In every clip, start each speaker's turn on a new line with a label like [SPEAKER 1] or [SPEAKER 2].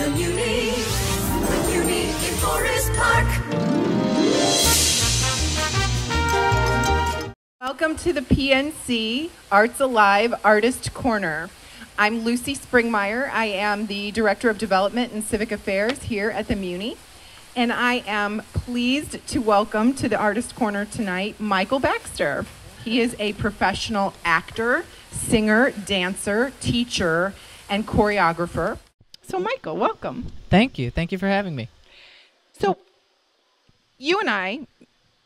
[SPEAKER 1] Muny in Forest Park.
[SPEAKER 2] Welcome to the PNC Arts Alive Artist Corner. I'm Lucy Springmeyer. I am the Director of Development and Civic Affairs here at the Muny. And I am pleased to welcome to the Artist Corner tonight Michael Baxter. He is a professional actor, singer, dancer, teacher, and choreographer. So Michael, welcome.
[SPEAKER 3] Thank you. Thank you for having me.
[SPEAKER 2] So you and I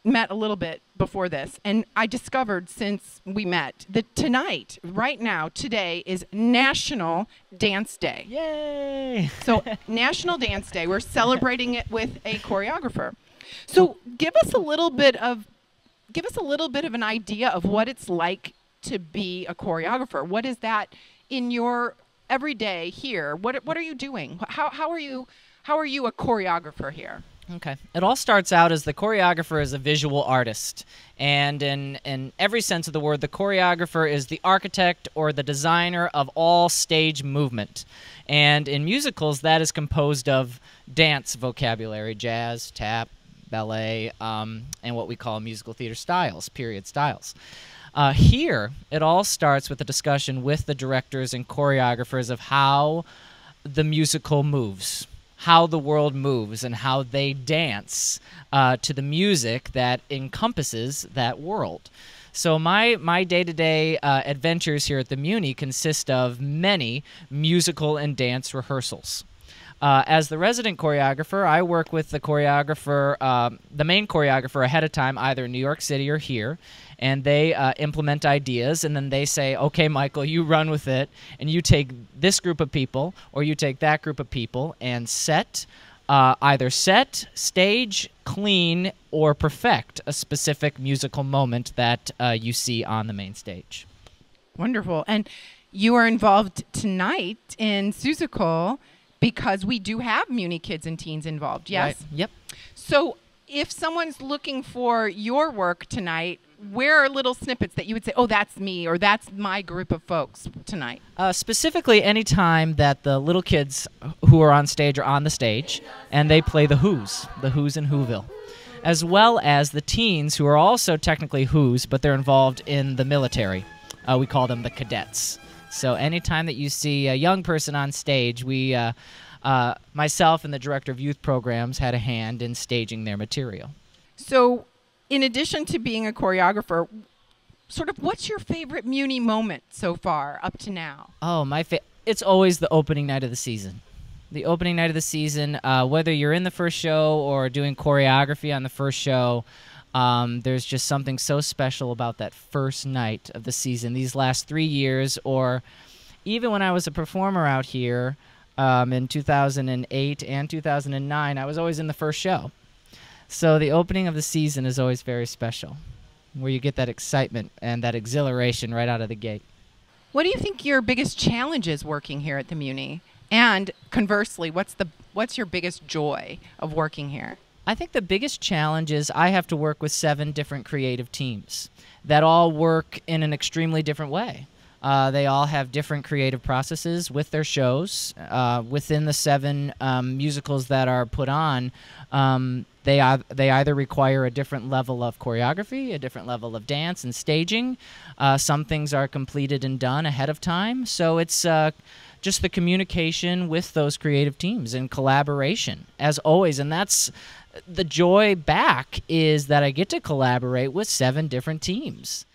[SPEAKER 2] met a little bit before this, and I discovered since we met that tonight, right now, today, is National Dance Day.
[SPEAKER 3] Yay!
[SPEAKER 2] So National Dance Day, we're celebrating it with a choreographer. So give us a little bit of an idea of what it's like to be a choreographer. What is that in your everyday here? What are you doing? How are you a choreographer here?
[SPEAKER 3] Okay. It all starts out as the choreographer is a visual artist. And in every sense of the word, the choreographer is the architect or the designer of all stage movement. And in musicals, that is composed of dance vocabulary, jazz, tap, ballet, and what we call musical theater styles, period styles. Here, it all starts with a discussion with the directors and choreographers of how the musical moves, how the world moves, and how they dance to the music that encompasses that world. So my day-to-day adventures here at the Muny consist of many musical and dance rehearsals. As the resident choreographer, I work with the choreographer, the main choreographer ahead of time, either in New York City or here, and they implement ideas, and then they say, okay, Michael, you run with it, and you take this group of people, or you take that group of people, and either set, stage, clean, or perfect a specific musical moment that you see on the main stage.
[SPEAKER 2] Wonderful. And you are involved tonight in Seussical because we do have Muny kids and teens involved, yes?
[SPEAKER 3] Right. Yep.
[SPEAKER 2] So if someone's looking for your work tonight, where are little snippets that you would say, oh, that's me, or that's my group of folks tonight?
[SPEAKER 3] Specifically, any time that the little kids who are on stage are on the stage, and they play the Who's in Whoville, as well as the teens who are also technically Who's, but they're involved in the military. We call them the cadets. So anytime that you see a young person on stage, myself and the director of youth programs had a hand in staging their material.
[SPEAKER 2] So in addition to being a choreographer, sort of what's your favorite Muny moment so far up to now?
[SPEAKER 3] Oh, it's always the opening night of the season. The opening night of the season, whether you're in the first show or doing choreography on the first show, there's just something so special about that first night of the season. These last 3 years, or even when I was a performer out here in 2008 and 2009, I was always in the first show. So the opening of the season is always very special, where you get that excitement and that exhilaration right out of the gate.
[SPEAKER 2] What do you think your biggest challenge is working here at the Muny? And conversely, what's your biggest joy of working here?
[SPEAKER 3] I think the biggest challenge is I have to work with 7 different creative teams that all work in an extremely different way. They all have different creative processes with their shows. Within the 7 musicals that are put on, they either require a different level of choreography, a different level of dance and staging. Some things are completed and done ahead of time. So it's just the communication with those creative teams and collaboration, as always. And that's the joy back, is that I get to collaborate with 7 different teams.